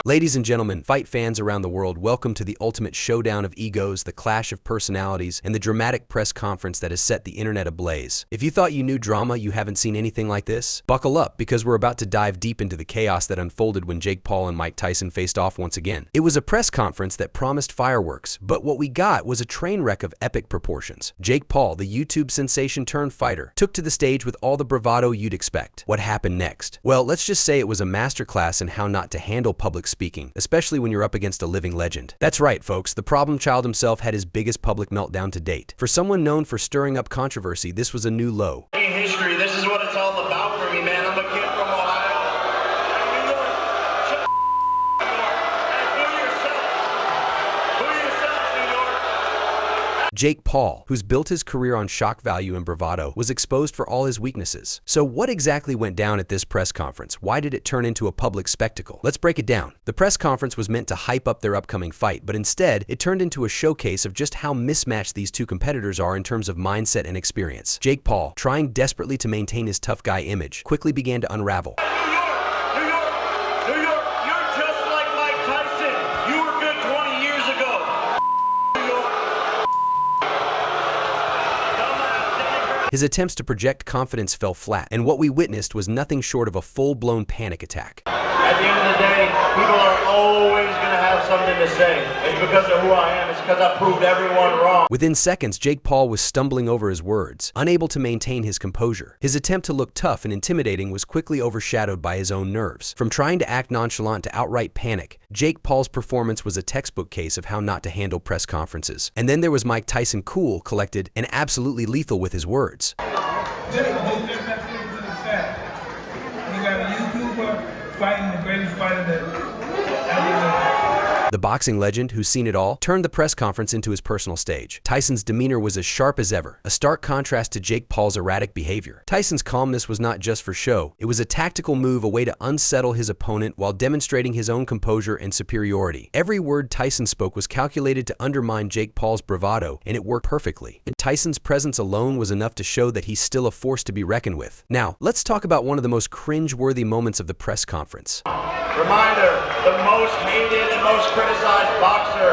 Ladies and gentlemen, fight fans around the world, welcome to the ultimate showdown of egos, the clash of personalities, and the dramatic press conference that has set the internet ablaze. If you thought you knew drama, you haven't seen anything like this? Buckle up, because we're about to dive deep into the chaos that unfolded when Jake Paul and Mike Tyson faced off once again. It was a press conference that promised fireworks, but what we got was a train wreck of epic proportions. Jake Paul, the YouTube sensation turned fighter, took to the stage with all the bravado you'd expect. What happened next? Well, let's just say it was a masterclass in how not to handle public speaking, especially when you're up against a living legend. That's right, folks, the problem child himself had his biggest public meltdown to date. For someone known for stirring up controversy, this was a new low. In history, this is what it's all about for me, man. I'm a kid from Ohio. New York. Shut the New York. Boo yourselves, New York. Jake Paul, who's built his career on shock value and bravado, was exposed for all his weaknesses. So what exactly went down at this press conference? Why did it turn into a public spectacle? Let's break it down. The press conference was meant to hype up their upcoming fight, but instead, it turned into a showcase of just how mismatched these two competitors are in terms of mindset and experience. Jake Paul, trying desperately to maintain his tough guy image, quickly began to unravel. New York, you're just like Mike Tyson. You were good 20 years ago. New York. His attempts to project confidence fell flat, and what we witnessed was nothing short of a full-blown panic attack. At the end of the day, people are always going to have something to say. It's because of who I am. It's because I proved everyone wrong. Within seconds, Jake Paul was stumbling over his words, unable to maintain his composure. His attempt to look tough and intimidating was quickly overshadowed by his own nerves. From trying to act nonchalant to outright panic, Jake Paul's performance was a textbook case of how not to handle press conferences. And then there was Mike Tyson, cool, collected, and absolutely lethal with his words. Jake, let's not feel to the fact. You got a YouTuber fighting the greatest fighter that ever lived. The boxing legend, who's seen it all, turned the press conference into his personal stage. Tyson's demeanor was as sharp as ever, a stark contrast to Jake Paul's erratic behavior. Tyson's calmness was not just for show, it was a tactical move, a way to unsettle his opponent while demonstrating his own composure and superiority. Every word Tyson spoke was calculated to undermine Jake Paul's bravado, and it worked perfectly. Tyson's presence alone was enough to show that he's still a force to be reckoned with. Now, let's talk about one of the most cringe-worthy moments of the press conference. Reminder, the most hated and most criticized boxer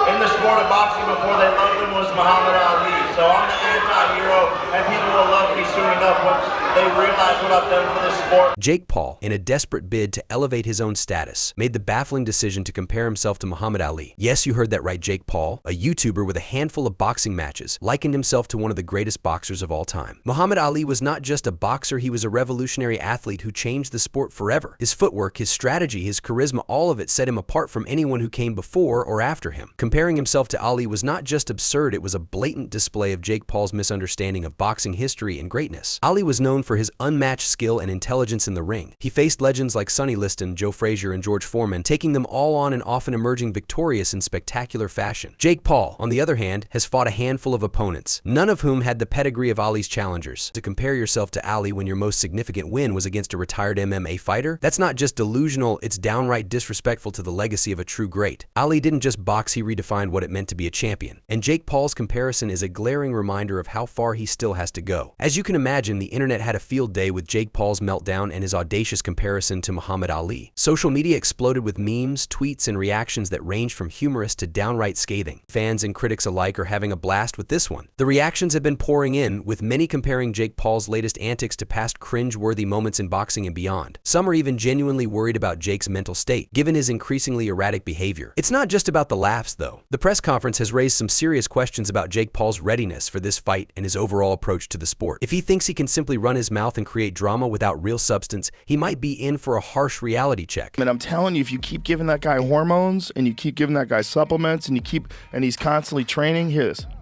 in the sport of boxing before they loved him was Muhammad Ali. So I'm the anti-hero, and people will love me soon enough once they realize what I've done for this sport. Jake Paul, in a desperate bid to elevate his own status, made the baffling decision to compare himself to Muhammad Ali. Yes, you heard that right, Jake Paul, a YouTuber with a handful of boxing matches, likened himself to one of the greatest boxers of all time. Muhammad Ali was not just a boxer, he was a revolutionary athlete who changed the sport forever. His footwork, his strategy, his charisma, all of it set him apart from anyone who came before or after him. Comparing himself to Ali was not just absurd, it was a blatant display of Jake Paul's misunderstanding of boxing history and greatness. Ali was known for his unmatched skill and intelligence in the ring. He faced legends like Sonny Liston, Joe Frazier, and George Foreman, taking them all on and often emerging victorious in spectacular fashion. Jake Paul, on the other hand, has fought a handful of opponents, none of whom had the pedigree of Ali's challengers. To compare yourself to Ali when your most significant win was against a retired MMA fighter? That's not just delusional, it's downright disrespectful to the legacy of a true great. Ali didn't just box, he redefined what it meant to be a champion. And Jake Paul's comparison is a glaring reminder of how far he still has to go. As you can imagine, the internet had a field day with Jake Paul's meltdown and his audacious comparison to Muhammad Ali. Social media exploded with memes, tweets, and reactions that ranged from humorous to downright scathing. Fans and critics alike are having a blast with this one. The reactions have been pouring in, with many comparing Jake Paul's latest antics to past cringe-worthy moments in boxing and beyond. Some are even genuinely worried about Jake's mental state, given his increasingly erratic behavior. It's not just about the laughs, though. The press conference has raised some serious questions about Jake Paul's readiness for this fight and his overall approach to the sport. If he thinks he can simply run his mouth and create drama without real substance, he might be in for a harsh reality check. And I'm telling you, if you keep giving that guy hormones and you keep giving that guy supplements and he's constantly training,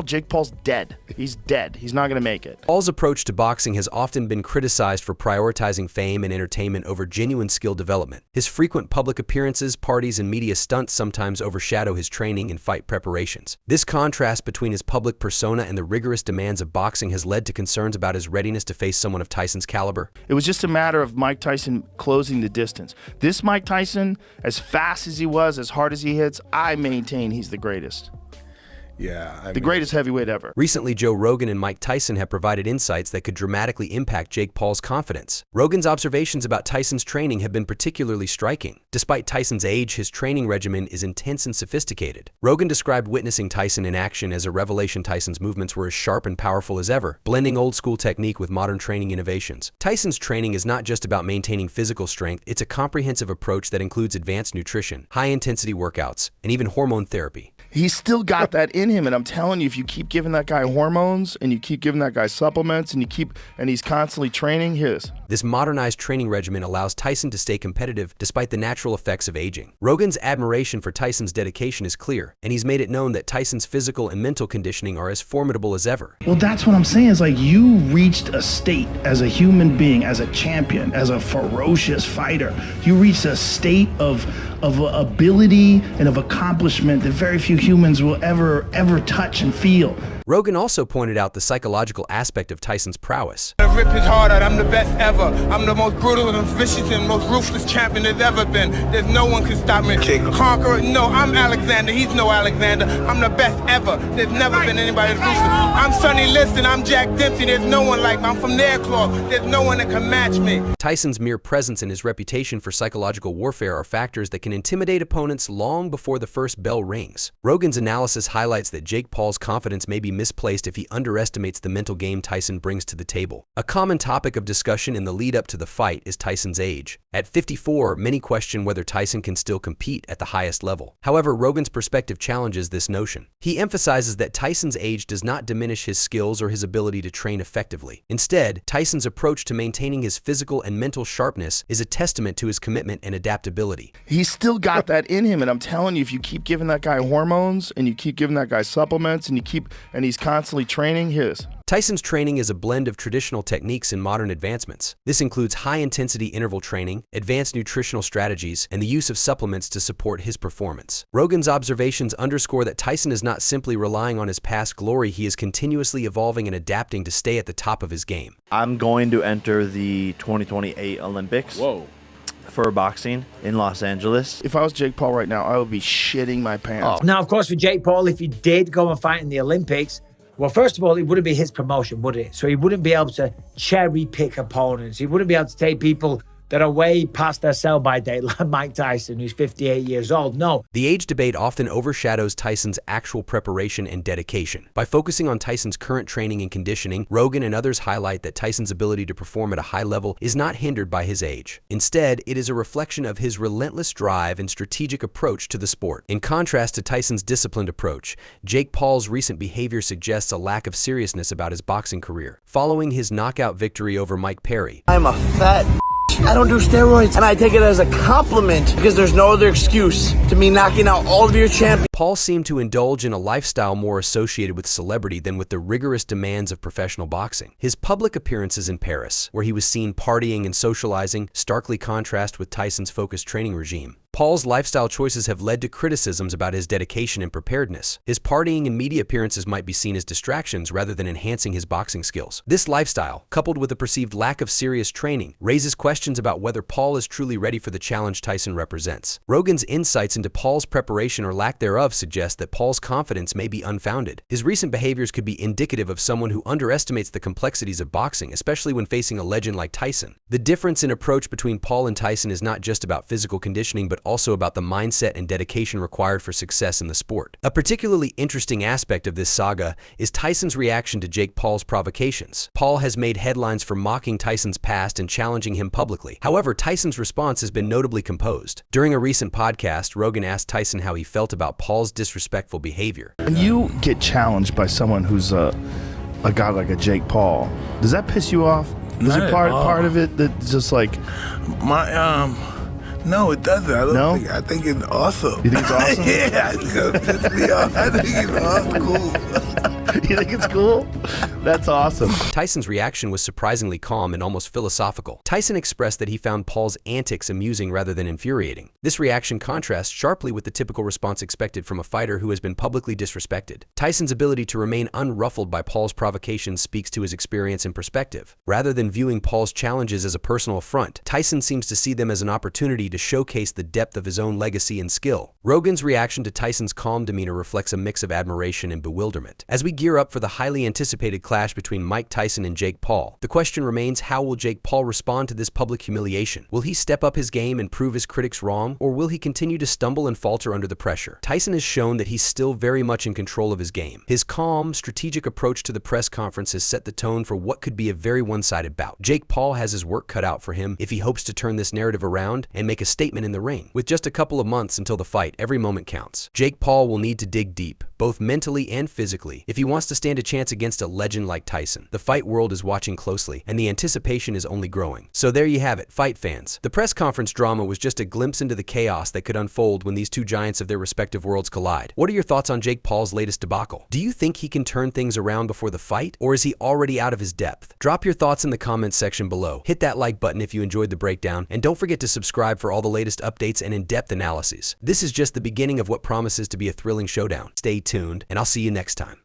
Jake Paul's dead. He's dead. He's not going to make it. Paul's approach to boxing has often been criticized for prioritizing fame and entertainment over genuine skill development. His frequent public appearances, parties, and media stunts sometimes overshadow his training and fight preparations. This contrast between his public persona and the rigorous demands of boxing has led to concerns about his readiness to face someone of Tyson's caliber. It was just a matter of Mike Tyson closing the distance. This Mike Tyson, as fast as he was, as hard as he hits, I maintain he's the greatest. Yeah, The greatest heavyweight ever. Recently, Joe Rogan and Mike Tyson have provided insights that could dramatically impact Jake Paul's confidence. Rogan's observations about Tyson's training have been particularly striking. Despite Tyson's age, his training regimen is intense and sophisticated. Rogan described witnessing Tyson in action as a revelation. Tyson's movements were as sharp and powerful as ever, blending old-school technique with modern training innovations. Tyson's training is not just about maintaining physical strength, it's a comprehensive approach that includes advanced nutrition, high-intensity workouts, and even hormone therapy. He's still got that in him, and I'm telling you, if you keep giving that guy hormones and you keep giving that guy supplements and he's constantly training, This modernized training regimen allows Tyson to stay competitive despite the natural effects of aging. Rogan's admiration for Tyson's dedication is clear, and he's made it known that Tyson's physical and mental conditioning are as formidable as ever. Well, that's what I'm saying. Is like you reached a state as a human being, as a champion, as a ferocious fighter. You reached a state of ability and of accomplishment that very few humans will ever touch and feel. Rogan also pointed out the psychological aspect of Tyson's prowess. I rip his heart out. I'm the best ever. I'm the most brutal and vicious and most ruthless champion there's ever been. There's no one can stop me. Conqueror? No, I'm Alexander. He's no Alexander. I'm the best ever. There's never been anybody as ruthless. I'm Sonny Liston. I'm Jack Dempsey. There's no one like me. I'm from their claw. There's no one that can match me. Tyson's mere presence and his reputation for psychological warfare are factors that can intimidate opponents long before the first bell rings. Rogan's analysis highlights that Jake Paul's confidence may be misplaced if he underestimates the mental game Tyson brings to the table. A common topic of discussion in the lead-up to the fight is Tyson's age. At 54, many question whether Tyson can still compete at the highest level. However, Rogan's perspective challenges this notion. He emphasizes that Tyson's age does not diminish his skills or his ability to train effectively. Instead, Tyson's approach to maintaining his physical and mental sharpness is a testament to his commitment and adaptability. He's still got that in him, and I'm telling you, if you keep giving that guy hormones and you keep giving that guy supplements and he's constantly training, Tyson's training is a blend of traditional techniques and modern advancements. This includes high-intensity interval training, advanced nutritional strategies, and the use of supplements to support his performance. Rogan's observations underscore that Tyson is not simply relying on his past glory, he is continuously evolving and adapting to stay at the top of his game. I'm going to enter the 2028 Olympics. For boxing in Los Angeles. If I was Jake Paul right now, I would be shitting my pants. Now, of course, for Jake Paul, if he did go and fight in the Olympics, well, first of all, it wouldn't be his promotion, would it? So he wouldn't be able to cherry pick opponents. He wouldn't be able to take people that are way past their sell-by date, like Mike Tyson, who's 58 years old. No. The age debate often overshadows Tyson's actual preparation and dedication. By focusing on Tyson's current training and conditioning, Rogan and others highlight that Tyson's ability to perform at a high level is not hindered by his age. Instead, it is a reflection of his relentless drive and strategic approach to the sport. In contrast to Tyson's disciplined approach, Jake Paul's recent behavior suggests a lack of seriousness about his boxing career. Following his knockout victory over Mike Perry, I'm a fat I don't do steroids, and I take it as a compliment because there's no other excuse to me knocking out all of your champions. Paul seemed to indulge in a lifestyle more associated with celebrity than with the rigorous demands of professional boxing. His public appearances in Paris, where he was seen partying and socializing, starkly contrast with Tyson's focused training regime. Paul's lifestyle choices have led to criticisms about his dedication and preparedness. His partying and media appearances might be seen as distractions rather than enhancing his boxing skills. This lifestyle, coupled with a perceived lack of serious training, raises questions about whether Paul is truly ready for the challenge Tyson represents. Rogan's insights into Paul's preparation or lack thereof suggest that Paul's confidence may be unfounded. His recent behaviors could be indicative of someone who underestimates the complexities of boxing, especially when facing a legend like Tyson. The difference in approach between Paul and Tyson is not just about physical conditioning, but also about the mindset and dedication required for success in the sport. A particularly interesting aspect of this saga is Tyson's reaction to Jake Paul's provocations. Paul has made headlines for mocking Tyson's past and challenging him publicly. However, Tyson's response has been notably composed. During a recent podcast, Rogan asked Tyson how he felt about Paul's disrespectful behavior. When you get challenged by someone who's a guy like a Jake Paul, does that piss you off? Is it part of it that's just like No, it doesn't. I think it's awesome. You think it's awesome? Yeah, it's gonna piss me off. I think it's awesome. Cool. You think it's cool? That's awesome. Tyson's reaction was surprisingly calm and almost philosophical. Tyson expressed that he found Paul's antics amusing rather than infuriating. This reaction contrasts sharply with the typical response expected from a fighter who has been publicly disrespected. Tyson's ability to remain unruffled by Paul's provocations speaks to his experience and perspective. Rather than viewing Paul's challenges as a personal affront, Tyson seems to see them as an opportunity to showcase the depth of his own legacy and skill. Rogan's reaction to Tyson's calm demeanor reflects a mix of admiration and bewilderment. As we gear up for the highly anticipated clash between Mike Tyson and Jake Paul, the question remains, how will Jake Paul respond to this public humiliation? Will he step up his game and prove his critics wrong, or will he continue to stumble and falter under the pressure? Tyson has shown that he's still very much in control of his game. His calm, strategic approach to the press conference has set the tone for what could be a very one-sided bout. Jake Paul has his work cut out for him if he hopes to turn this narrative around and make a statement in the ring. With just a couple of months until the fight, every moment counts. Jake Paul will need to dig deep, both mentally and physically, if he wants to stand a chance against a legend like Tyson. The fight world is watching closely, and the anticipation is only growing. So there you have it, fight fans. The press conference drama was just a glimpse into the chaos that could unfold when these two giants of their respective worlds collide. What are your thoughts on Jake Paul's latest debacle? Do you think he can turn things around before the fight, or is he already out of his depth? Drop your thoughts in the comments section below. Hit that like button if you enjoyed the breakdown, and don't forget to subscribe for all the latest updates and in-depth analyses. This is just the beginning of what promises to be a thrilling showdown. Stay tuned, and I'll see you next time.